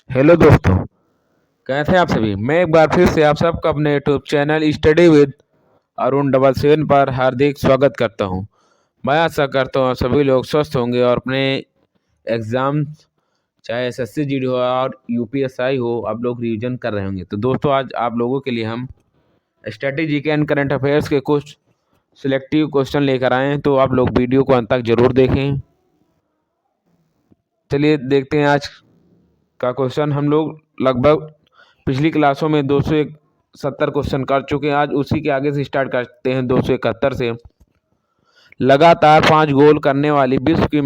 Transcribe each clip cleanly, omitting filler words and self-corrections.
Hello दोस्तों, कैसे हैं आप सभी। मैं एक बार फिर से आप सबका अपने YouTube channel study with Arun 77 पर हार्दिक स्वागत करता हूं। मैं आशा करता हूं आप सभी लोग स्वस्थ होंगे और अपने एग्ज़ाम चाहे एसएससी जीडी हो और यूपीएसआई हो, आप लोग रिवीजन कर रहे होंगे। तो दोस्तों, आज आप लोगों के लिए हम स्ट्रेटेजी के एंड करंट अफेयर्स के कुछ सिलेक्टिव क्वेश्चन लेकर आए हैं, तो आप लोग वीडियो को अंत तक जरूर देखें। चलिए देखते हैं आज का क्वेश्चन। हम लोग लगभग पिछली क्लासों में 270 क्वेश्चन कर चुके हैं। आज उसी के आगे से स्टार्ट करते हैं 271 से। लगातार 5 गोल करने वाली विश्व की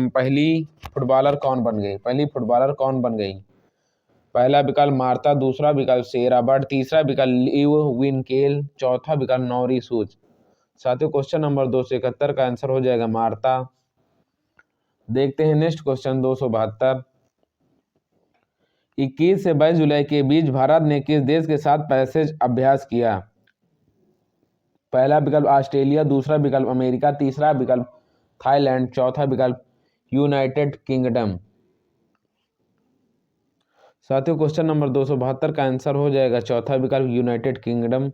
पहली फुटबॉलर कौन बन गई? पहला विकल्प मार्ता, दूसरा विकल्प सेरा बर्ट, तीसरा विकल्प लिव विनकेल, चौथा विकल्प नौरी सूज। साथियों, क्वेश्चन नंबर 271 का आंसर हो जाएगा मार्ता। देखते हैं नेक्स्ट क्वेश्चन 272। 21 से 22 जुलाई के बीच भारत ने किस देश के साथ पैसेज अभ्यास किया? पहला विकल्प ऑस्ट्रेलिया, दूसरा विकल्प अमेरिका, तीसरा विकल्प थाईलैंड, चौथा विकल्प यूनाइटेड किंगडम। साथियों, क्वेश्चन नंबर 272 का आंसर हो जाएगा चौथा विकल्प यूनाइटेड किंगडम,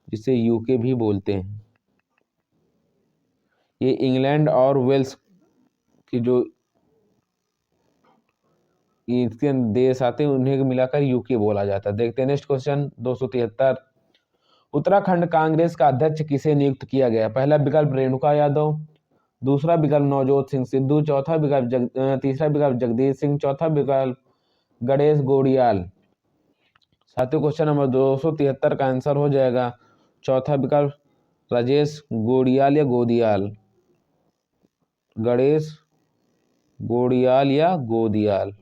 जिसे यूके भी बोलते हैं। ये इंग्लैंड और वेल्स की जो इसके देश आते हैं उन्हें मिलाकर यूके बोला जाता है। देखते हैं नेक्स्ट क्वेश्चन 273। उत्तराखंड कांग्रेस का अध्यक्ष किसे नियुक्त किया गया? पहला विकल्प रेणुका यादव, दूसरा विकल्प नवजोत सिंह सिद्धू, तीसरा विकल्प जगदीश सिंह, चौथा विकल्प गणेश गोड़ियाल। साथियों, क्वेश्चन नंबर 273 का आंसर हो जाएगा चौथा विकल्प राजेश गोड़ियाल या गोदियाल, गणेश गोड़ियाल या गोदियाल।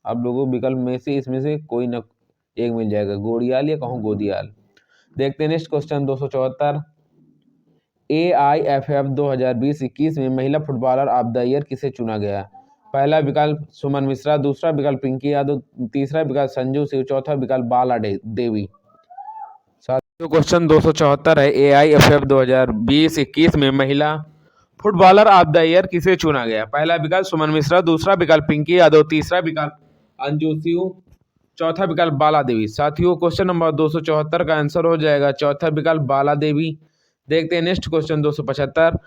आप लोगों को विकल्प में से इसमें से कोई न एक मिल जाएगा, गोड़ियाल या कहूँ गोदियाल। देखते हैं नेक्स्ट क्वेश्चन 274। AIFF 2020-21 में महिला फुटबॉलर ऑफ द ईयर किसे चुना गया? पहला विकल्प सुमन मिश्रा, दूसरा विकल्प पिंकी यादव, तीसरा विकल्प संजू सिंह, चौथा विकल्प बाला देवी। साथियों, क्वेश्चन 274 है। AIFF 2020-21 में महिला फुटबॉलर ऑफ द ईयर किसे चुना गया? पहला विकल्प सुमन मिश्रा, दूसरा विकल्प पिंकी यादव, तीसरा विकल्प अंजू सिंह, चौथा विकल्प बाला देवी। साथियों, क्वेश्चन नंबर 274 का आंसर हो जाएगा चौथा विकल्प बाला देवी। देखते हैं नेक्स्ट क्वेश्चन 275।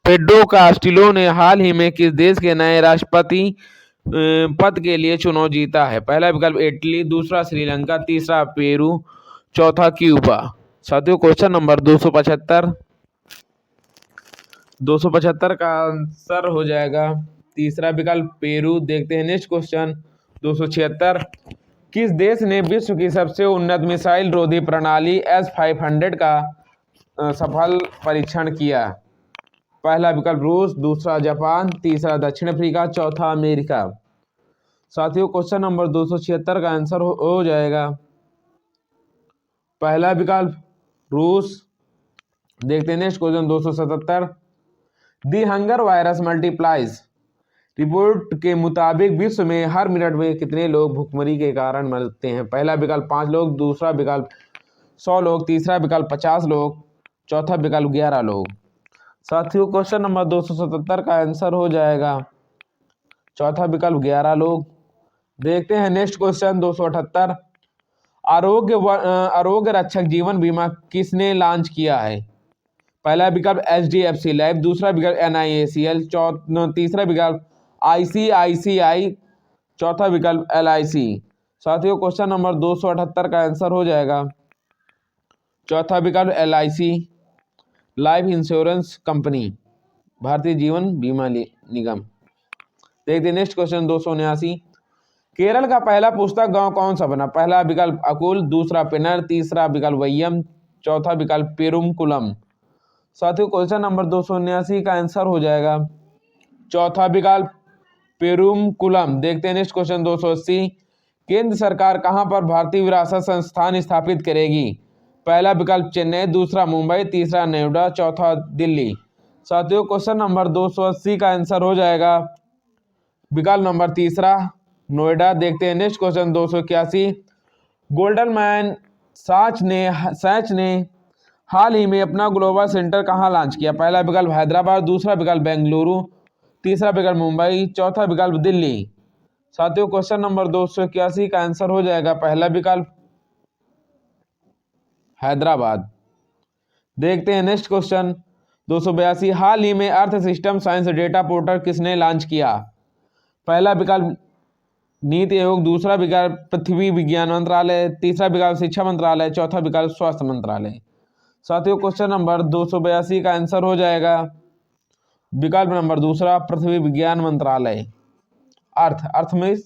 पेड्रो कास्टिलो ने हाल ही में किस देश के नए राष्ट्रपति पद के लिए चुनाव जीता है? पहला विकल्प इटली, दूसरा श्रीलंका, तीसरा पेरू, चौथा क्यूबा। साथियों, क्वेश्चन नंबर 275 का आंसर हो जाएगा तीसरा विकल्प पेरू। देखते हैं नेक्स्ट क्वेश्चन 276। किस देश ने विश्व की सबसे उन्नत मिसाइल रोधी प्रणाली S-500 का सफल परीक्षण किया? पहला विकल्प रूस, दूसरा जापान, तीसरा दक्षिण अफ्रीका, चौथा अमेरिका। साथियों, क्वेश्चन नंबर 276 का आंसर हो जाएगा पहला विकल्प रूस। देखते हैं next question 277। The hunger virus multiplies report के मुताबिक विश्व में हर मिनट में कितने लोग भुखमरी के कारण मरते हैं? पहला विकल्प 5 लोग, दूसरा विकल्प 100 लोग, तीसरा विकल्प 50 लोग, चौथा विकल्प 11 लोग। साथियों, क्वेश्चन नंबर 277 का आंसर हो जाएगा चौथा विकल्प 11 लोग। देखते हैं नेक्स्ट क्वेश्चन 278। आरोग्य रक्षक जीवन बीमा किसने लॉन्च किया है? पहला विकल्प HDFC लाइफ, दूसरा विकल्प NIACL, तीसरा विकल्प ICICI, चौथा विकल्प LIC। साथियों, क्वेश्चन नंबर 278 का आंसर हो जाएगा चौथा विकल्प LIC life insurance company, Bharatiya Jeevan बीमा निगम। देखते नेक्स्ट क्वेश्चन 279। केरल का पहला पुस्तक गांव कौन सा बना? पहला विकल्प अकुल, दूसरा पिनर, तीसरा विकल्प वैयम, चौथा विकल्प पेरुमकुलम। साथियों, क्वेश्चन नंबर 279 का आंसर हो जाएगा चौथा विकल्प पेरुमकुलम। देखते हैं नेक्स्ट क्वेश्चन 280। केंद्र सरकार कहां पर भारतीय विरासत संस्थान स्थापित करेगी? पहला विकल्प चेन्नई, दूसरा मुंबई, तीसरा नोएडा, चौथा दिल्ली। साथियों, क्वेश्चन नंबर 280 का आंसर हो जाएगा विकल्प नंबर तीसरा नोएडा। देखते हैं next question 281। Golden man Sachs ने हाल ही में अपना ग्लोबल सेंटर कहां लॉन्च किया? पहला विकल्प हैदराबाद, दूसरा विकल्प बेंगलुरु, तीसरा विकल्प मुंबई, चौथा विकल्प दिल्ली। साथियों क्वेश्चन नंबर 281 का आंसर हो जाएगा पहला विकल्प हैदराबाद। देखते हैं नेक्स्ट क्वेश्चन 282। हाल ही में earth system science data portal किसने लॉन्च किया? पहला विकल्प नीति आयोग, दूसरा विकल्प पृथ्वी विज्ञान मंत्रालय, तीसरा विकल्प शिक्षा मंत्रालय, चौथा विकल्प स्वास्थ्य मंत्रालय। साथियों क्वेश्चन नंबर 282 का आंसर हो जाएगा विकल्प नंबर दूसरा पृथ्वी विज्ञान मंत्रालय। अर्थ में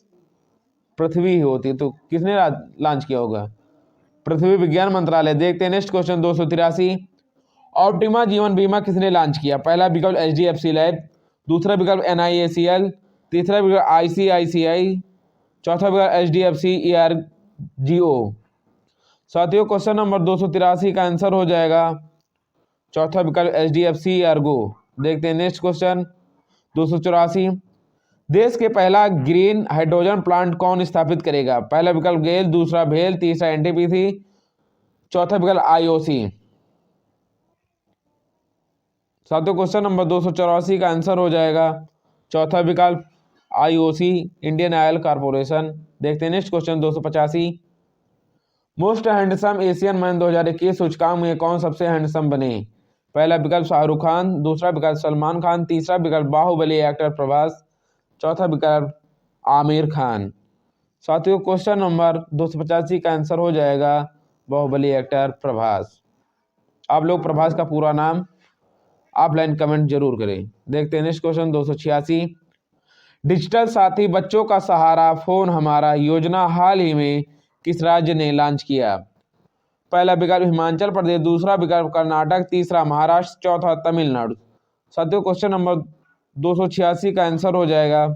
पृथ्वी ही होती है तो किसने लॉन्च किया होगा? पृथ्वी विज्ञान मंत्रालय। देखते हैं नेक्स्ट क्वेश्चन 283। ऑप्टिमा जीवन बीमा किसने लॉन्च किया? पहला विकल्प HDFC लाइफ, दूसरा विकल्प NIACL, तीसरा विकल्प ICICI, चौथा विकल्प HDFC ERGO। साथियों क्वेश्चन नंबर 283 का आंसर हो जाएगा चौथा विकल्प HDFC ERGO। देखते हैं नेक्स्ट क्वेश्चन 284। देश के पहला ग्रीन हाइड्रोजन प्लांट कौन स्थापित करेगा? पहला विकल्प गेल, दूसरा भेल, तीसरा NTPC, चौथा विकल्प IOC। साथियों क्वेश्चन नंबर 284 का आंसर हो जाएगा चौथा विकल्प IOC इंडियन ऑयल कॉर्पोरेशन। देखते हैं next question 285। Most handsome Asian man 2021 सूचकांक में कौन सबसे हैंडसम बने? पहला विकल्प शाहरुख खान, दूसरा विकल्प सलमान खान, तीसरा विकल्प बाहुबली एक्टर प्रभास, चौथा विकल्प आमिर खान। साथियों क्वेश्चन नंबर 285 का आंसर हो जाएगा बाहुबली एक्टर प्रभास। आप लोग प्रभास का पूरा नाम ऑफलाइन कमेंट जरूर करें। देखते हैं नेक्स्ट क्वेश्चन 286। डिजिटल साथी बच्चों का सहारा फोन हमारा योजना हाल ही में किस राज्य ने लॉन्च किया? पहला विकल्प हिमाचल प्रदेश, दूसरा विकल्प कर्नाटक, तीसरा महाराष्ट्र, चौथा तमिलनाडु। साथियों क्वेश्चन नंबर 286 का आंसर हो जाएगा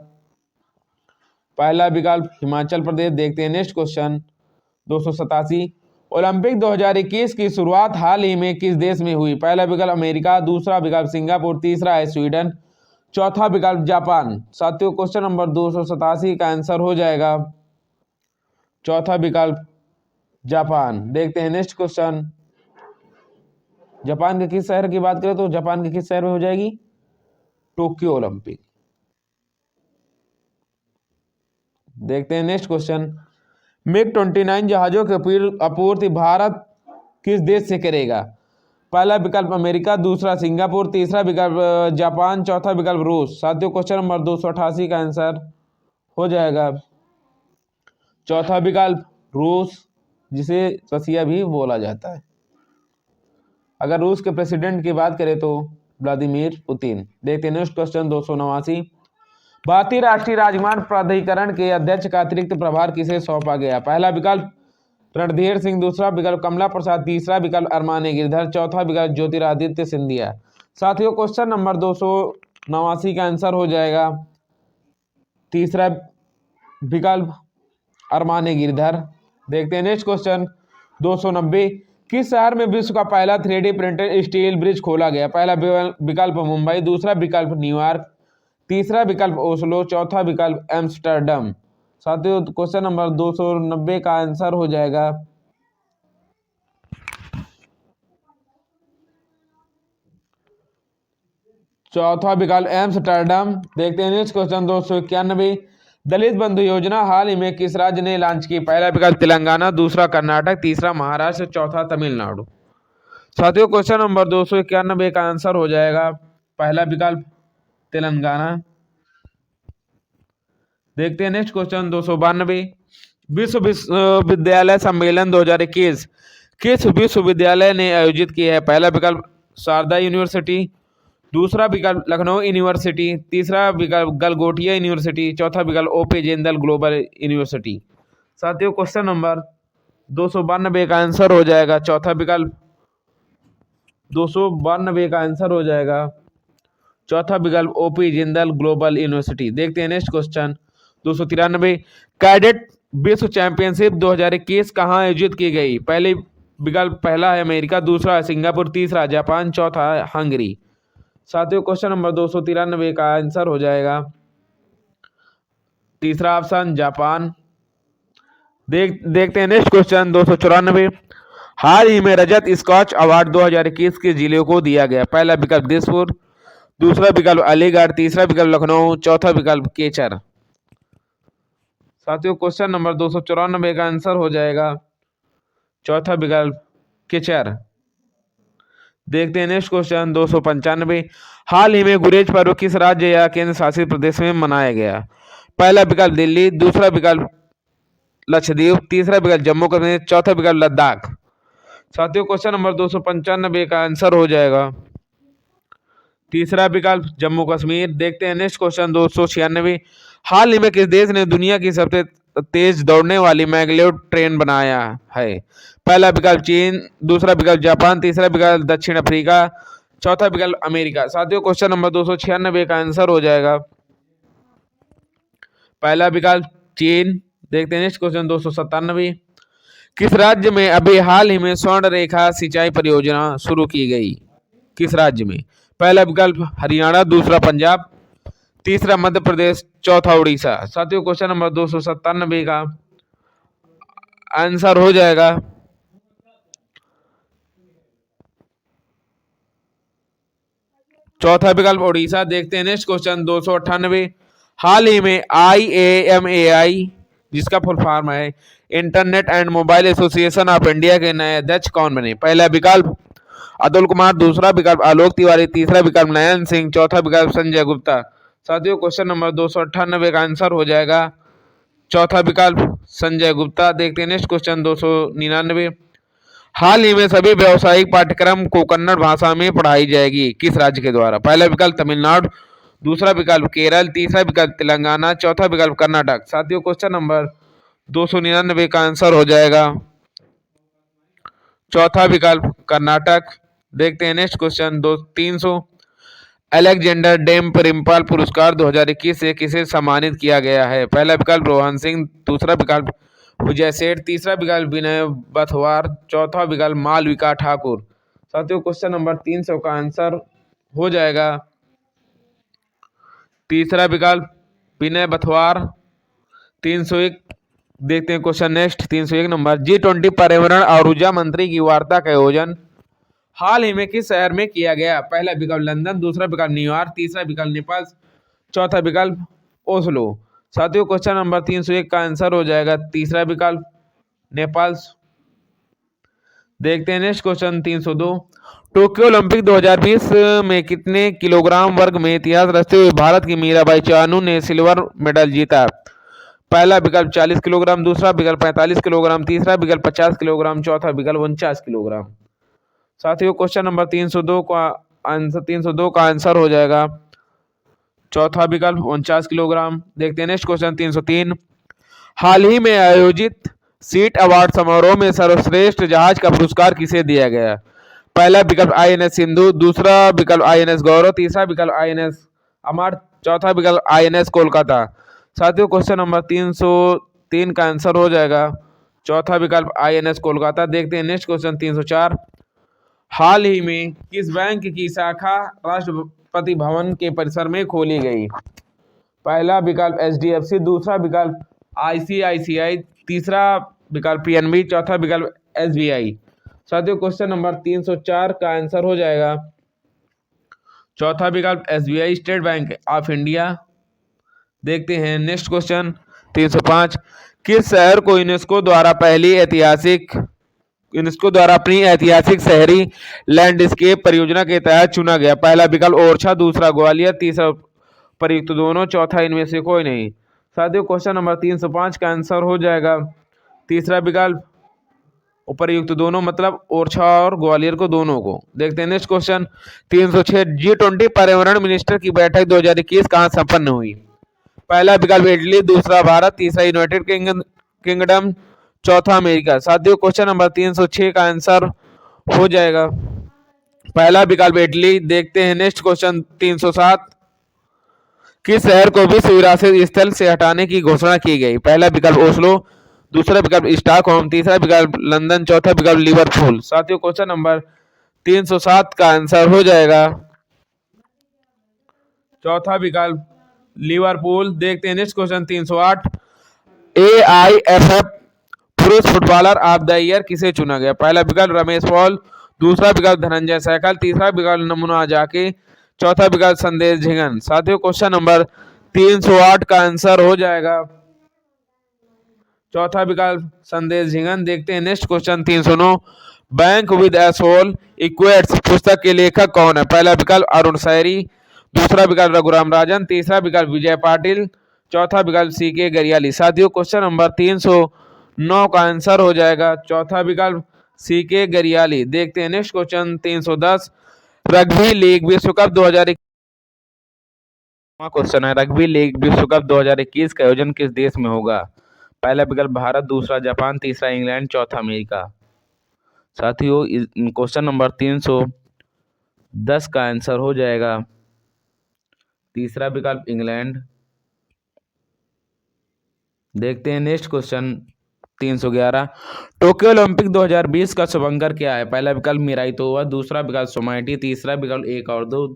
पहला विकल्प हिमाचल प्रदेश। देखते हैं नेक्स्ट क्वेश्चन 287। ओलंपिक 2021 की शुरुआत हाल ही में किस देश में हुई? पहला विकल्प अमेरिका, दूसरा विकल्प सिंगापुर, तीसरा है स्वीडन, चौथा विकल्प जापान। साथियों क्वेश्चन नंबर 287 का आंसर हो जाएगा चौथा विकल्प जापान। देखते हैं नेक्स्ट क्वेश्चन। जापान के किस शहर की बात करें तो जापान के किस शहर में हो जाएगी? Tokyo Olympic. देखते हैं नेक्स्ट क्वेश्चन। MiG-29 जहाजों की आपूर्ति भारत किस देश से करेगा? पहला विकल्प अमेरिका, दूसरा सिंगापुर, तीसरा विकल्प जापान, चौथा विकल्प रूस। साथियों क्वेश्चन नंबर 288 का आंसर हो जाएगा चौथा विकल्प रूस, जिसे रसिया भी बोला जाता है। अगर रूस के प्रेसिडेंट की बात करें तो व्लादिमीर पुतिन। देखते हैं नेक्स्ट क्वेश्चन 289। भारतीय राष्ट्रीय राजमार्ग प्राधिकरण के अध्यक्ष का अतिरिक्त प्रभार किसे सौंपा गया? पहला विकल्प रणधीर सिंह, दूसरा विकल्प कमला प्रसाद, तीसरा विकल्प अरमाने गिरधर, चौथा विकल्प ज्योतिरादित्य सिंधिया। साथियों क्वेश्चन नंबर 289 का आंसर हो जाएगा तीसरा विकल्प अरमाने गिरधर। देखते हैं नेक्स्ट क्वेश्चन 290। किस शहर में विश्व का पहला 3D प्रिंटेड स्टील ब्रिज खोला गया? पहला विकल्प मुंबई, दूसरा विकल्प न्यूयॉर्क, तीसरा विकल्प ओस्लो, चौथा विकल्प एम्स्टर्डम। साथियों क्वेश्चन नंबर 290 का आंसर हो जाएगा चौथा विकल्प एम्स्टर्डम। देखते हैं नेक्स्ट क्वेश्चन 291। दलित बंधु योजना हाल ही में किस राज्य ने लॉन्च की? पहला विकल्प तेलंगाना, दूसरा कर्नाटक, तीसरा महाराष्ट्र, चौथा तमिलनाडु। साथियों क्वेश्चन नंबर 291 का आंसर हो जाएगा पहला विकल्प तेलंगाना। देखते हैं नेक्स्ट क्वेश्चन 292। विश्व विश्वविद्यालय सम्मेलन 2021 किस विश्वविद्यालय ने आयोजित किया है? पहला विकल्प शारदा यूनिवर्सिटी, दूसरा विकल्प लखनऊ यूनिवर्सिटी, तीसरा विकल्प गलगोटिया यूनिवर्सिटी, चौथा विकल्प ओपी जिंदल ग्लोबल यूनिवर्सिटी। साथियों क्वेश्चन नंबर 292 का आंसर हो जाएगा चौथा विकल्प 292 का आंसर हो जाएगा चौथा विकल्प ओपी जिंदल ग्लोबल यूनिवर्सिटी। देखते हैं नेक्स्ट क्वेश्चन 293। कैडेट विश्व चैंपियनशिप 2021 कहाँ आयोजित की गई? पहले विकल्प पहला है अमेरिका, दूसरा है सिंगापुर, तीसरा जापान, चौथा है हंगरी। साथियों क्वेश्चन नंबर 293 का आंसर हो जाएगा तीसरा ऑप्शन जापान। देखते हैं नेक्स्ट क्वेश्चन 294। हाल ही में रजत स्कॉच अवार्ड 2021 के जिलों को दिया गया? पहला विकल्प दिसपुर, दूसरा विकल्प अलीगढ़, तीसरा विकल्प लखनऊ, चौथा विकल्प केचर। साथियों क्वेश्चन नंबर 294 का आंसर हो जाएगा चौथा विकल्प किचर। देखते हैं नेक्स्ट क्वेश्चन 295। हाल ही में गुरेज पर्व किस राज्य या केंद्र शासित प्रदेश में मनाया गया? पहला विकल्प दिल्ली, दूसरा विकल्प लक्षद्वीप, तीसरा विकल्प जम्मू कश्मीर, चौथा विकल्प लद्दाख। साथियों क्वेश्चन नंबर 295 का आंसर हो जाएगा तीसरा विकल्प जम्मू कश्मीर। देखते हैं नेक्स्ट क्वेश्चन 296। हाल ही में किस देश ने दुनिया की सबसे तेज दौड़ने वाली मैग्लेव ट्रेन बनाया है? पहला विकल्प चीन, दूसरा विकल्प जापान, तीसरा विकल्प दक्षिण अफ्रीका, चौथा विकल्प अमेरिका। साथियों क्वेश्चन नंबर 296 का आंसर हो जाएगा पहला विकल्प चीन। देखते हैं नेक्स्ट क्वेश्चन 297। किस राज्य में अभी हाल ही में स्वर्ण रेखा सिंचाई परियोजना शुरू की गई? किस राज्य में? पहला विकल्प हरियाणा, दूसरा पंजाब, तीसरा मध्य प्रदेश, चौथा उड़ीसा। साथियों क्वेश्चन नंबर 297 का आंसर हो जाएगा चौथा विकल्प उड़ीसा। देखते हैं नेक्स्ट क्वेश्चन 298। हाल ही में IAMAI जिसका फुल फॉर्म है internet and mobile association of India के नए अध्यक्ष कौन बने? पहला विकल्प अतुल कुमार, दूसरा विकल्प आलोक तिवारी, तीसरा विकल्प नयन सिंह, चौथा विकल्प संजय गुप्ता। साथियों क्वेश्चन नंबर 298 का आंसर हो जाएगा चौथा विकल्प संजय गुप्ता। देखते हैं नेक्स्ट क्वेश्चन 299। हाल ही में सभी व्यावसायिक पाठ्यक्रम को कन्नड़ भाषा में पढ़ाई जाएगी किस राज्य के द्वारा? पहला विकल्प तमिलनाडु, दूसरा विकल्प केरल, तीसरा विकल्प तेलंगाना, चौथा विकल्प कर्नाटक। साथियों क्वेश्चन नंबर 299 का आंसर हो जाएगा चौथा विकल्प कर्नाटक। देखते हैं नेक्स्ट क्वेश्चन 300। अलेक्जेंडर डेम परिम्पाल पुरस्कार 2021 से किसे सम्मानित किया गया है? पहला विकल्प रोहन सिंह, दूसरा विकल्प विजय सेठ, तीसरा विकल्प विनय बथवार, चौथा विकल्प मालविका ठाकुर। साथियों क्वेश्चन नंबर 300 का आंसर हो जाएगा तीसरा विकल्प विनय बथवार। 301। देखते हैं क्वेश्चन नेक्स्ट 301 नंबर। G20 पर्यावरण और ऊर्जा मंत्री की वार्ता का आयोजन हाल ही में किस शहर में किया गया? पहला विकल्प लंदन, दूसरा विकल्प न्यूयॉर्क, तीसरा विकल्प नेपाल, चौथा विकल्प ओस्लो। साथियों क्वेश्चन नंबर 301 का आंसर हो जाएगा तीसरा विकल्प नेपाल। देखते हैं नेक्स्ट क्वेश्चन 302। टोक्यो ओलंपिक 2020 में कितने किलोग्राम वर्ग में इतिहास रचते हुए भारत की मीराबाई चानू ने सिल्वर मेडल जीता? पहला विकल्प 40 किलोग्राम, दूसरा विकल्प 45 किलोग्राम, तीसरा विकल्प 50 किलोग्राम, चौथा विकल्प 49 किलोग्राम। साथियों क्वेश्चन नंबर 302 का आंसर हो जाएगा चौथा विकल्प 49 किलोग्राम। देखते हैं नेक्स्ट क्वेश्चन 303। हाल ही में आयोजित सीट अवार्ड समारोह में सर्वश्रेष्ठ जहाज का पुरस्कार किसे दिया गया? पहला विकल्प INS सिंधु, दूसरा विकल्प INS गौरव, तीसरा विकल्प INS अमर, चौथा विकल्प INS कोलकाता। साथियों क्वेश्चन नंबर 303 का आंसर हो जाएगा चौथा विकल्प INS कोलकाता। देखते हैं नेक्स्ट क्वेश्चन 304। हाल ही में किस बैंक की शाखा राष्ट्रपति भवन के परिसर में खोली गई? पहला विकल्प HDFC, दूसरा विकल्प ICICI, तीसरा विकल्प PNB, चौथा विकल्प SBI। साथियों क्वेश्चन नंबर 304 का आंसर हो जाएगा चौथा विकल्प SBI state bank of India. देखते हैं नेक्स्ट क्वेश्चन 305। किस शहर को यूनेस्को द्वारा अपनी ऐतिहासिक शहरी लैंडस्केप परियोजना के तहत चुना गया? पहला विकल्प ओरछा, दूसरा ग्वालियर, तीसरा प्रयुक्त दोनों, चौथा इनमें से कोई नहीं। साथियों क्वेश्चन नंबर 305 का आंसर हो जाएगा तीसरा विकल्प उपर्युक्त दोनों, मतलब ओरछा और ग्वालियर को दोनों को। देखते हैं नेक्स्ट क्वेश्चन 306। G20 पर्यावरण मिनिस्टर की बैठक 2021 कहां संपन्न हुई? पहला विकल्प इटली, दूसरा भारत, तीसरा यूनाइटेड किंगडम, चौथा अमेरिका। साथियों क्वेश्चन नंबर 306 का आंसर हो जाएगा पहला विकल्प इटली। देखते हैं नेक्स्ट क्वेश्चन 307। किस शहर को विश्व विरासत स्थल से हटाने की घोषणा की गई? पहला विकल्प ओस्लो, दूसरा विकल्प स्टॉकहोम, तीसरा विकल्प लंदन, चौथा विकल्प लिवरपूल। साथियों क्वेश्चन नंबर 307 का आंसर हो जाएगा चौथा विकल्प लिवरपूल। देखते हैं नेक्स्ट क्वेश्चन 308। AIFF पुरुष फुटबॉलर ऑफ द ईयर किसे चुना गया? पहला विकल्प रमेश पॉल, दूसरा विकल्प धनंजय सहगल, तीसरा विकल्प नमूना जाके, चौथा विकल्प संदेश झिंगन। साथियों क्वेश्चन नंबर 308 का आंसर हो जाएगा चौथा विकल्प संदेश झिंगन। देखते हैं next question 309, bank with a soul equates पुस्तक के लेखक कौन है? पहला विकल्प अरुण शैरी, दूसरा विकल्प रघुराम राजन, तीसरा विकल्प विजय पाटिल, चौथा विकल्प सीके गरियाली। साथियों क्वेश्चन नंबर 309 का आंसर हो जाएगा चौथा विकल्प सीके गरियाली। देखते हैं नेक्स्ट क्वेश्चन 310, रग्बी लीग विश्व कप 2021 क्वेश्चन है, रग्बी लीग विश्व कप 2021 का आयोजन किस देश में होगा? पहला विकल्प भारत, दूसरा जापान, तीसरा इंग्लैंड, चौथा अमेरिका। साथियों क्वेश्चन नंबर 310 का आंसर हो जाएगा तीसरा विकल्प इंग्लैंड। देखते हैं नेक्स्ट क्वेश्चन 311, टोक्यो ओलंपिक 2020 का शुभंकर क्या है? पहला विकल्प मिराई तोवा, दूसरा विकल्प सोमाइटी, तीसरा विकल्प एक और दो,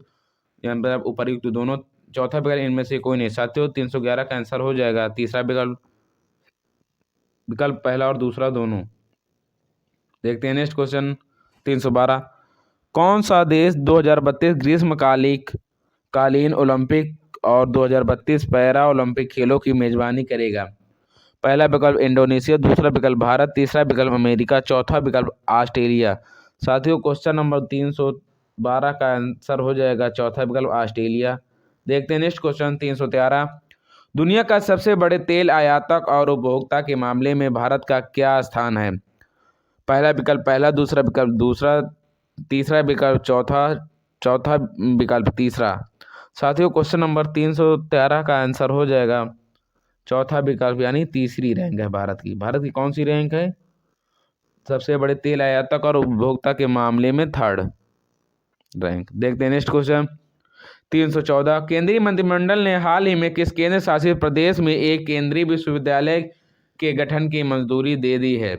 यहाँ पर उपर्युक्त दोनों, चौथा विकल्प इनमें से कोई नहीं। साथियों 311 का आंसर हो जाएगा तीसरा विकल्प पहला और दूसरा दोनों। देखते हैं नेक्स्ट क्वेश्चन 312, कौन सा देश 2032 ग्रीष्मकालीन ओलंपिक और 2032 पैरा ओलंपिक खेलों की मेजबानी करेगा? पहला विकल्प इंडोनेशिया, दूसरा विकल्प भारत, तीसरा विकल्प अमेरिका, चौथा विकल्प ऑस्ट्रेलिया। साथियों क्वेश्चन नंबर 312 का आंसर हो जाएगा चौथा विकल्प ऑस्ट्रेलिया। देखते हैं नेक्स्ट क्वेश्चन 313, दुनिया का सबसे बड़े तेल आयातक और उपभोक्ता के मामले में भारत का क्या स्थान है? पहला विकल्प पहला, दूसरा विकल्प दूसरा, तीसरा विकल्प चौथा, चौथा विकल्प तीसरा। साथियों क्वेश्चन नंबर 313 का आंसर हो जाएगा चौथा विकल्प, यानी तीसरी रैंक है भारत की। भारत की कौन सी रैंक है? सबसे बड़े तेल आयातक और उपभोक्ता के मामले में थर्ड रैंक। देखते हैं नेक्स्ट क्वेश्चन 314, केंद्रीय मंत्रिमंडल ने हाल ही में किस केंद्र शासित प्रदेश में एक केंद्रीय विश्वविद्यालय के गठन की मंजूरी दे दी है?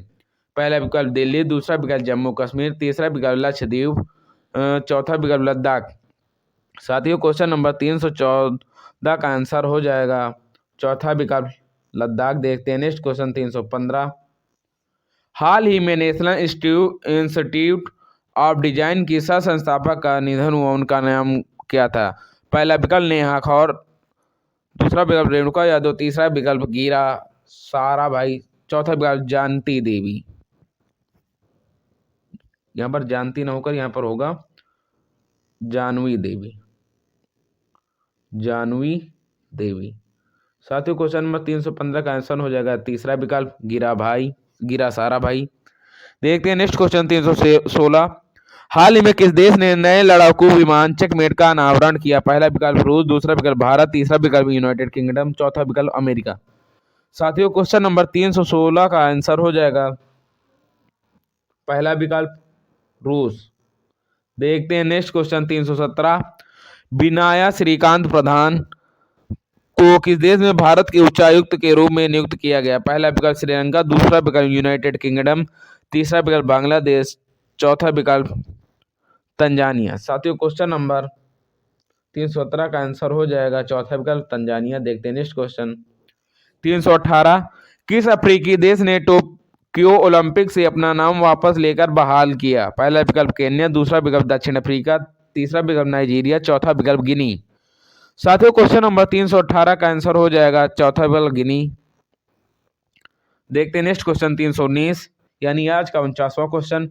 पहला विकल्प दिल्ली, दूसरा विकल्प जम्मू कश्मीर, तीसरा विकल्प लक्षद्वीप, चौथा विकल्प लद्दाख। साथियों क्वेश्चन नंबर 314 का आंसर हो जाएगा चौथा विकल्प लद्दाख। देखते हैं नेक्स्ट क्वेश्चन 315, हाल ही में नेशनल इंस्टीट्यूट ऑफ डिजाइन की सह संस्थापक का निधन हुआ, उनका नाम क्या था? पहला विकल्प नेहा खौर, दूसरा विकल्प रेणुका यादव, तीसरा विकल्प गीरा साराभाई, चौथा विकल्प जानती देवी। यहाँ पर जानती न होकर यहाँ पर होगा जानवी देवी, जानवी देवी। साथियों क्वेश्चन नंबर 315 का आंसर हो जाएगा तीसरा विकल्प गीरा साराभाई। देखते हैं नेक्स्ट क्वेश्चन 316, हाल ही में किस देश ने नए लड़ाकू विमान चेकमेट का अनावरण किया? पहला विकल्प रूस, दूसरा विकल्प भारत, तीसरा विकल्प यूनाइटेड किंगडम, चौथा विकल्प अमेरिका। साथियों क्वेश्चन नंबर 316 का आंसर हो जाएगा पहला विकल्प रूस। देखते हैं नेक्स्ट क्वेश्चन 317, बिनाया श्रीकांत प्रधान को किस देश में भारत के उच्चायुक्त के रूप में नियुक्त किया गया? पहला विकल्प श्रीलंका, दूसरा विकल्प यूनाइटेड किंगडम, तीसरा विकल्प बांग्लादेश, चौथा विकल्प तंजानिया। साथियों क्वेश्चन नंबर 317 का आंसर हो जाएगा चौथा विकल्प तंजानिया। देखते हैं नेक्स्ट क्वेश्चन 318, किस अफ्रीकी देश ने टोक्यो ओलंपिक से अपना नाम वापस लेकर बहाल किया? पहला विकल्प केन्या, दूसरा विकल्प दक्षिण अफ्रीका, तीसरा विकल्प नाइजीरिया, चौथा विकल्प गिनी। साथियों क्वेश्चन नंबर 318 का आंसर हो जाएगा चौथा विकल्प गिनी। देखते हैं नेक्स्ट क्वेश्चन 319, यानी आज का 49वां क्वेश्चन,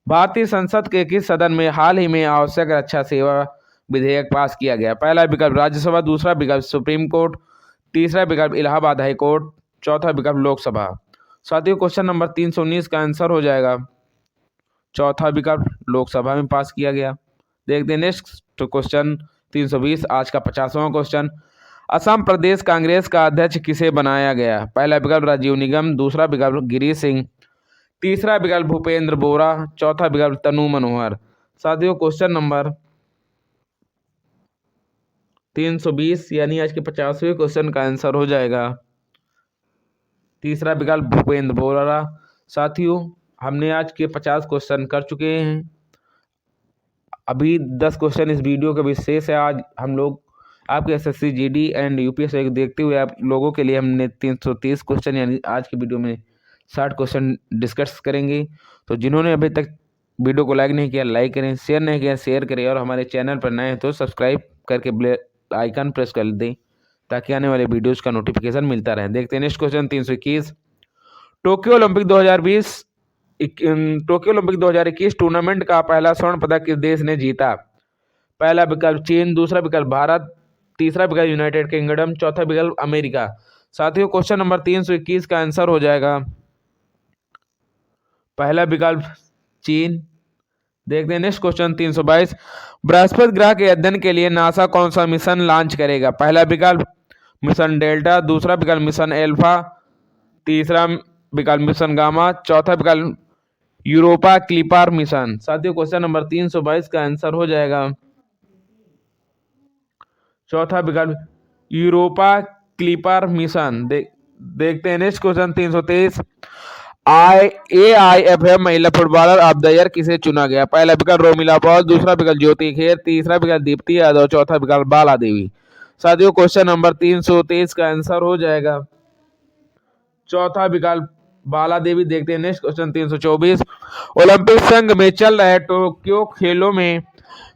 भारतीय संसद के किस सदन में हाल ही में आवश्यक रक्षा सेवा विधेयक पास किया गया? पहला विकल्प राज्यसभा, दूसरा विकल्प सुप्रीम कोर्ट, तीसरा विकल्प इलाहाबाद हाई कोर्ट, चौथा विकल्प लोकसभा। साथियों क्वेश्चन नंबर 319 का आंसर हो जाएगा चौथा विकल्प लोकसभा में पास किया गया। देखते हैं नेक्स्ट क्वेश्चन 320, आज का 50वां क्वेश्चन, असम प्रदेश कांग्रेस का अध्यक्ष किसे बनाया गया? पहला विकल्प राजीव निगम, दूसरा विकल्प गिरीश सिंह, तीसरा विकल्प भूपेंद्र बोरा, चौथा विकल्प तनु मनोहर। साथियों क्वेश्चन नंबर 320 यानी आज के 50वें क्वेश्चन का आंसर हो जाएगा तीसरा विकल्प भूपेंद्र बोरा। साथियों हमने आज के 50 क्वेश्चन कर चुके हैं, अभी 10 क्वेश्चन इस वीडियो के विशेष है। आज हम लोग आपके एसएससी जीडी एंड यूपीएससी को देखते हुए आप लोगों के लिए हमने 330 क्वेश्चन यानी आज की वीडियो में 60 क्वेश्चन डिस्कस करेंगे। तो जिन्होंने अभी तक वीडियो को लाइक नहीं किया लाइक करें, शेयर नहीं किया शेयर करें, और हमारे चैनल पर नए हैं तो सब्सक्राइब करके बेल आइकन प्रेस कर दें ताकि आने वाले वीडियोज़ का नोटिफिकेशन मिलता रहे। देखते हैं next question 321, Tokyo Olympic 2021 tournament का पहला स्वर्ण पदक किस देश ने जीता? पहला विकल्प चीन, दूसरा विकल्प भारत, तीसरा विकल्प यूनाइटेड किंगडम, चौथा विकल्प अमेरिका। साथियों क्वेश्चन नंबर 321 का आंसर हो जाएगा पहला विकल्प चीन। देखते हैं नेक्स्ट क्वेश्चन 322। बृहस्पति ग्रह के अध्ययन के लिए नासा कौन सा मिशन लॉन्च करेगा? पहला विकल्प मिशन डेल्टा, दूसरा विकल्प मिशन एल्फा, तीसरा विकल्प मिशन गामा, चौथा विकल्प यूरोपा क्लिपर मिशन। साथियों क्वेश्चन नंबर 322 का आंसर हो जाएगा चौथा विकल्प यूरोपा क्लिपर मिशन। देखते हैं नेक्स्ट क्वेश्चन 323। AIFF महिला फुटबॉलर ऑफ द ईयर किसे चुना गया? पहला विकल्प रोमिला पॉल, दूसरा विकल्प ज्योति खेर, तीसरा विकल्प दीप्ति यादव, चौथा विकल्प बाला देवी। साथियों क्वेश्चन नंबर 323 का आंसर हो जाएगा चौथा विकल्प बाला देवी। देखते हैं नेक्स्ट क्वेश्चन 324। ओलंपिक संघ में चल रहे टोक्यो खेलों में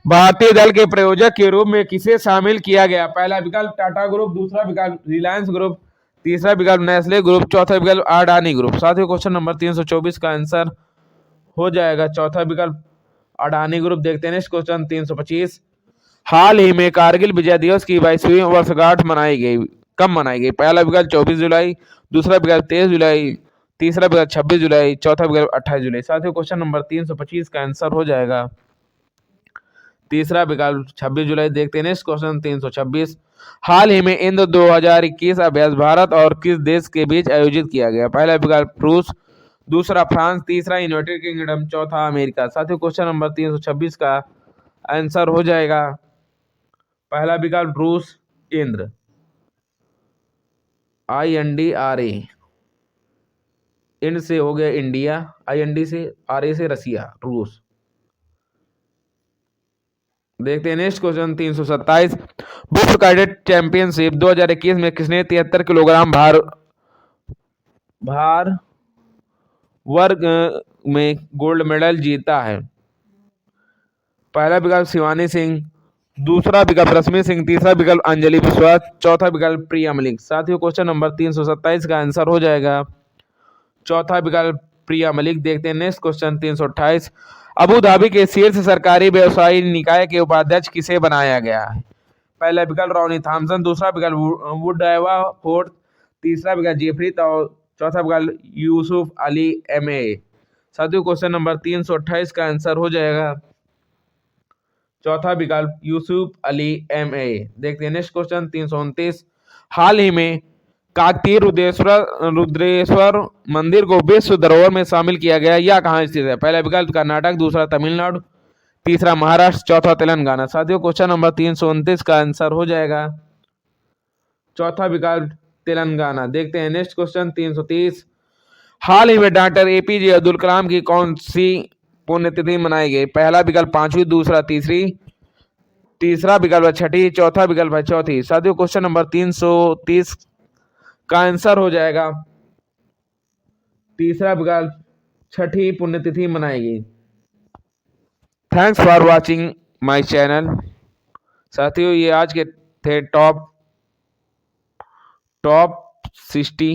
भारतीय दल के प्रायोजक के रूप में किसे शामिल किया गया? पहला विकल्प टाटा ग्रुप, दूसरा विकल्प रिलायंस ग्रुप, तीसरा विकल्प नेस्ले ग्रुप, चौथा विकल्प अडानी ग्रुप। साथियों क्वेश्चन नंबर 324 का आंसर हो जाएगा चौथा विकल्प अडानी ग्रुप। देखते हैं नेक्स्ट क्वेश्चन 325। हाल ही में कारगिल विजय दिवस की 22वीं वर्षगांठ मनाई गई, कब मनाई गई? पहला विकल्प 24 जुलाई, दूसरा विकल्प 23 जुलाई, तीसरा विकल्प 26 जुलाई, चौथा विकल्प 28 जुलाई। साथियों क्वेश्चन नंबर 325 का आंसर हो जाएगा तीसरा विकल्प 26 जुलाई। देखते हैं नेक्स्ट क्वेश्चन 326। हाल ही में इंद्र 2021 अभ्यास भारत और किस देश के बीच आयोजित किया गया? पहला विकल्प रूस, दूसरा फ्रांस, तीसरा यूनाइटेड किंगडम, चौथा अमेरिका। साथियों क्वेश्चन नंबर 326 का आंसर हो जाएगा पहला विकल्प रूस इंद्र, INDRA। इंड से हो गया इंडिया, IND से, RA से रसिया, रूस। देखते हैं नेक्स्ट क्वेश्चन 327। विश्व कैडेट चैंपियनशिप 2021 में किसने 73 किलोग्राम भार वर्ग में गोल्ड मेडल जीता है? पहला विकल्प शिवानी सिंह, दूसरा विकल्प रश्मि सिंह, तीसरा विकल्प अंजलि विश्वास, चौथा विकल्प प्रिया मलिक। साथियों क्वेश्चन नंबर 327 का आंसर हो जाएगा चौथा विकल्प प्रिया मलिक। देखते हैं नेक्स्ट क्वेश्चन 328। अबू धाबी के शीर्ष सरकारी व्यवसायी निकाय के उपाध्यक्ष किसे बनाया गया है? पहला विकल्प रॉनी थॉमसन, दूसरा विकल्प वुडैवा फोर्थ, तीसरा विकल्प जेफरी और चौथा विकल्प यूसुफ अली MA। साथियों क्वेश्चन नंबर 328 का आंसर हो जाएगा चौथा विकल्प यूसुफ अली MA। देखते हैं नेक्स्ट क्वेश्चन 329। हाल ही में काकतीय रुद्रेश्वर मंदिर को विश्व धरोहर में शामिल किया गया, यह कहाँ स्थित है? पहला विकल्प कर्नाटक, दूसरा तमिलनाडु, तीसरा महाराष्ट्र, चौथा तेलंगाना। साथियों क्वेश्चन नंबर 329 का आंसर हो जाएगा चौथा विकल्प तेलंगाना। देखते हैं नेक्स्ट क्वेश्चन 330। हाल ही में डॉक्टर APJ अब्दुल कलाम की कौन सी पुण्यतिथि मनाई गई? पहला विकल्प 5वीं, दूसरा तीसरी, तीसरा विकल्प 6ठी, चौथा विकल्प है चौथी। साथियों क्वेश्चन नंबर 330 का आंसर हो जाएगा तीसरा विकल्प 6ठी पुण्यतिथि मनाएगी। Thanks for watching my channel. साथियों ये आज के थे top 60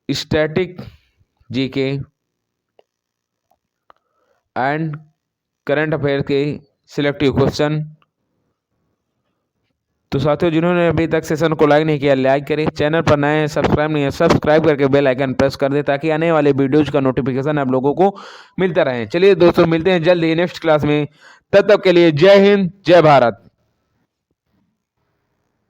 static GK and current affair के सिलेक्टिव क्वेश्चन। तो साथियों जिन्होंने अभी तक सेशन को लाइक नहीं किया, लाइक करें। चैनल पर नए हैं, सब्सक्राइब नहीं है, सब्सक्राइब करके बेल आइकन प्रेस कर दें ताकि आने वाले वीडियोज का नोटिफिकेशन आप लोगों को मिलता रहे। चलिए दोस्तों मिलते हैं जल्द ही नेक्स्ट क्लास में, तब तक के लिए जय हिंद, जय भारत।